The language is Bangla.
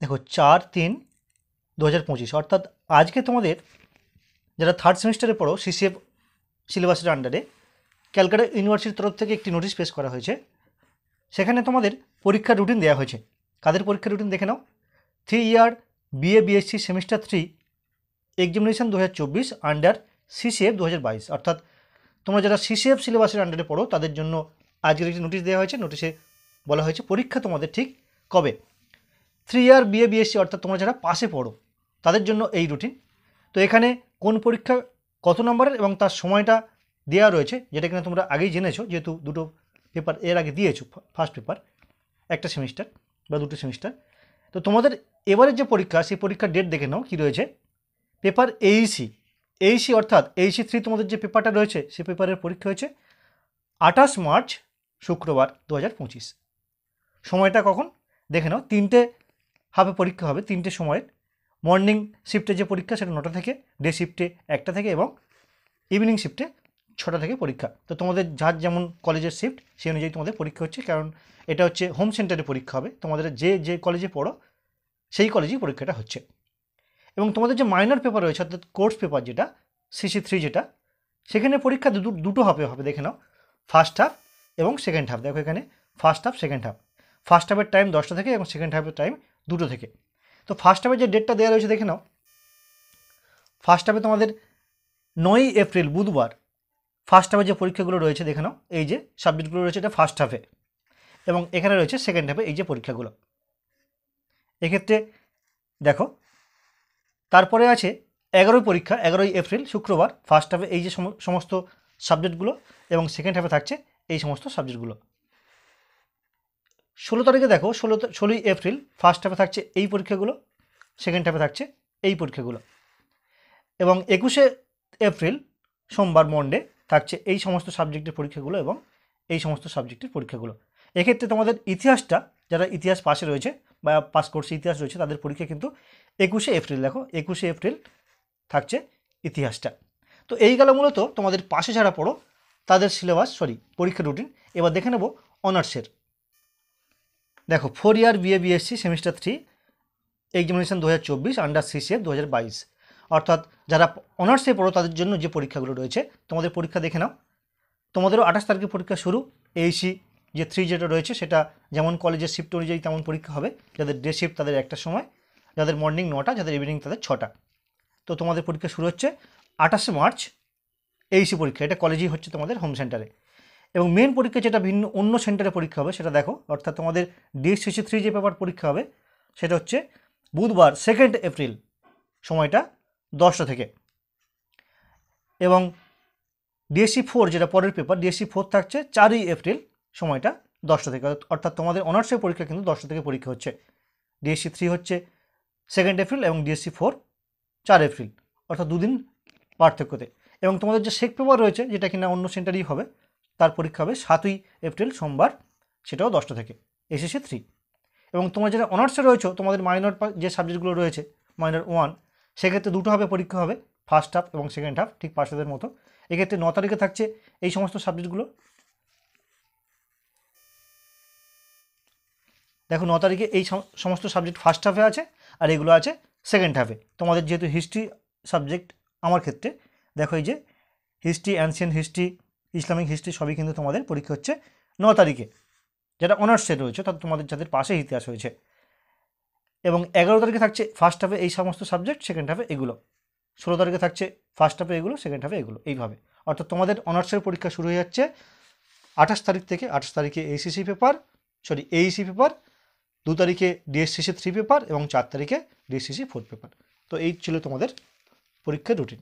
দেখো 4-3-2025 অর্থাৎ আজকে তোমাদের যারা থার্ড সেমিস্টারে পড়ো সিসিএফ সিলেবাসের আন্ডারে ক্যালকাটা ইউনিভার্সিটির তরফ থেকে একটি নোটিশ পেশ করা হয়েছে। সেখানে তোমাদের পরীক্ষার রুটিন দেওয়া হয়েছে। কাদের পরীক্ষার রুটিন দেখে নাও। 3 ইয়ার BA BSc semester 3 examination 2024 under CCF 2022 অর্থাৎ তোমরা যারা সিসিএফ সিলেবাসের আন্ডারে পড়ো তাদের জন্য আজকের একটি নোটিশ দেওয়া হয়েছে। নোটিশে বলা হয়েছে পরীক্ষা তোমাদের ঠিক কবে। 3 ইয়ার বিএ বিএসসি অর্থাৎ তোমরা যারা পাশে পড়ো তাদের জন্য এই রুটিন। তো এখানে কোন পরীক্ষা কত নম্বরের এবং তার সময়টা দেওয়া রয়েছে, যেটা কিনা তোমরা আগেই জেনেছো, যেহেতু দুটো পেপার এর আগে দিয়েছো, ফার্স্ট পেপার একটা সেমিস্টার বা দুটো সেমিস্টার। তো তোমাদের এবারের যে পরীক্ষা সেই পরীক্ষার ডেট দেখে নাও কী রয়েছে। পেপার এইসি অর্থাৎ এইসি 3 তোমাদের যে পেপারটা রয়েছে সেই পেপারের পরীক্ষা হয়েছে 28 মার্চ শুক্রবার 2025। সময়টা কখন দেখে নাও। 3টে হাফে পরীক্ষা হবে, 3টে সময়ের। মর্নিং শিফটে যে পরীক্ষা সেটা 9টা থেকে, ডে শিফটে 1টা থেকে এবং ইভিনিং শিফটে 6টা থেকে পরীক্ষা। তো তোমাদের যার যেমন কলেজের শিফট সেই অনুযায়ী তোমাদের পরীক্ষা হচ্ছে, কারণ এটা হচ্ছে হোম সেন্টারে পরীক্ষা হবে। তোমাদের যে কলেজে পড়ো সেই কলেজেই পরীক্ষাটা হচ্ছে। এবং তোমাদের যে মাইনর পেপার রয়েছে অর্থাৎ কোর্স পেপার যেটা CC3 যেটা, সেখানে পরীক্ষা দুটো হাফে হবে দেখে নাও, ফার্স্ট হাফ এবং সেকেন্ড হাফ। দেখো এখানে first half second half. First হাফের টাইম 10টা থেকে এবং সেকেন্ড হাফের টাইম 2টো থেকে। তো ফার্স্ট হাফের যে ডেটটা দেওয়া রয়েছে দেখে নাও। ফার্স্ট হাফে তোমাদের 9ই এপ্রিল বুধবার ফার্স্ট হাফে যে পরীক্ষাগুলো রয়েছে দেখে নাও। এই যে সাবজেক্টগুলো রয়েছে এটা ফার্স্ট হাফে, এবং এখানে রয়েছে সেকেন্ড হাফে এই যে পরীক্ষাগুলো। এক্ষেত্রে দেখো তারপরে আছে 11ই পরীক্ষা, 11ই এপ্রিল শুক্রবার ফার্স্ট হাফে এই যে সমস্ত সাবজেক্টগুলো, এবং সেকেন্ড হাফে থাকছে এই সমস্ত সাবজেক্টগুলো। 16 তারিখে দেখো 16ই এপ্রিল ফার্স্ট হাফে থাকছে এই পরীক্ষাগুলো, সেকেন্ড হাফে থাকছে এই পরীক্ষাগুলো। এবং 21শে এপ্রিল সোমবার মন্ডে থাকছে এই সমস্ত সাবজেক্টের পরীক্ষাগুলো এবং এই সমস্ত সাবজেক্টের পরীক্ষাগুলো। এক্ষেত্রে তোমাদের ইতিহাসটা, যারা ইতিহাস পাশে রয়েছে বা পাস কোর্সে ইতিহাস রয়েছে তাদের পরীক্ষা কিন্তু 21শে এপ্রিল। দেখো 21শে এপ্রিল থাকছে ইতিহাসটা। তো এই গেল মূলত তোমাদের পাশে যারা পড়ো তাদের সিলেবাস, পরীক্ষার রুটিন। এবার দেখে নেব অনার্সের। দেখো 4 ইয়ার BA BSc semester 3 examination 2024 under CCF 2022 অর্থাৎ যারা অনার্সে পড়ো তাদের জন্য যে পরীক্ষাগুলো রয়েছে তোমাদের পরীক্ষা দেখে নাও। তোমাদেরও 28 তারিখে পরীক্ষা শুরু। এইসি যে 3 যেটা রয়েছে সেটা যেমন কলেজের শিফট অনুযায়ী তেমন পরীক্ষা হবে। যাদের ডে শিফট তাদের একটা সময়, যাদের মর্নিং 9টা, যাদের ইভিনিং তাদের 6টা। তো তোমাদের পরীক্ষা শুরু হচ্ছে 28শে মার্চ এইসি পরীক্ষা। এটা কলেজেই হচ্ছে তোমাদের হোম সেন্টারে। এবং মেন পরীক্ষা যেটা ভিন্ন অন্য সেন্টারে পরীক্ষা হবে সেটা দেখো, অর্থাৎ তোমাদের DSCC3 যে পেপার পরীক্ষা হবে সেটা হচ্ছে বুধবার 2 এপ্রিল, সময়টা 10টা থেকে। এবং DSC4 যেটা পরের পেপার DSC4 থাকছে 4ই এপ্রিল, সময়টা 10টা থেকে। অর্থাৎ তোমাদের অনার্সের পরীক্ষা কিন্তু 10টা থেকে পরীক্ষা হচ্ছে। DSC3 হচ্ছে 2 এপ্রিল এবং DSC4 4 এপ্রিল, অর্থাৎ দুদিন পার্থক্যতে। এবং তোমাদের যে শেক পেপার রয়েছে যেটা কিনা অন্য সেন্টারেই হবে, তার পরীক্ষা হবে 7ই এপ্রিল সোমবার, সেটাও 10টা থেকে, SSC3। এবং তোমরা যারা অনার্সে রয়েছে তোমাদের মাইনর যে সাবজেক্টগুলো রয়েছে মাইনর 1, সেক্ষেত্রে দুটো হবে পরীক্ষা হবে, ফার্স্ট হাফ এবং সেকেন্ড হাফ, ঠিক পাশেদের মতো। এক্ষেত্রে 9 তারিখে থাকছে এই সমস্ত সাবজেক্টগুলো। দেখো 9 তারিখে এই সমস্ত সাবজেক্ট ফার্স্ট হাফে আছে আর এগুলো আছে সেকেন্ড হাফে। তোমাদের যেহেতু হিস্ট্রি সাবজেক্ট, আমার ক্ষেত্রে দেখো এই যে history, ancient history, Islamic history সবই কিন্তু তোমাদের পরীক্ষা হচ্ছে 9 তারিখে। যারা অনার্সে রয়েছে তাদের তোমাদের যাদের পাশে ইতিহাস হয়েছে। এবং 11 তারিখে থাকছে ফার্স্ট হাফে এই সমস্ত সাবজেক্ট, সেকেন্ড হাফে এগুলো। 16 তারিখে থাকছে ফার্স্ট হাফে এগুলো, সেকেন্ড হাফে এগুলো, এইভাবে। অর্থাৎ তোমাদের অনার্সের পরীক্ষা শুরু হয়ে যাচ্ছে 28 তারিখ থেকে। 28 তারিখে এইসি পেপার, 2 তারিখে DSCC3 পেপার এবং 4 তারিখে DSCC4 পেপার। তো এই ছিল তোমাদের পরীক্ষার রুটিন।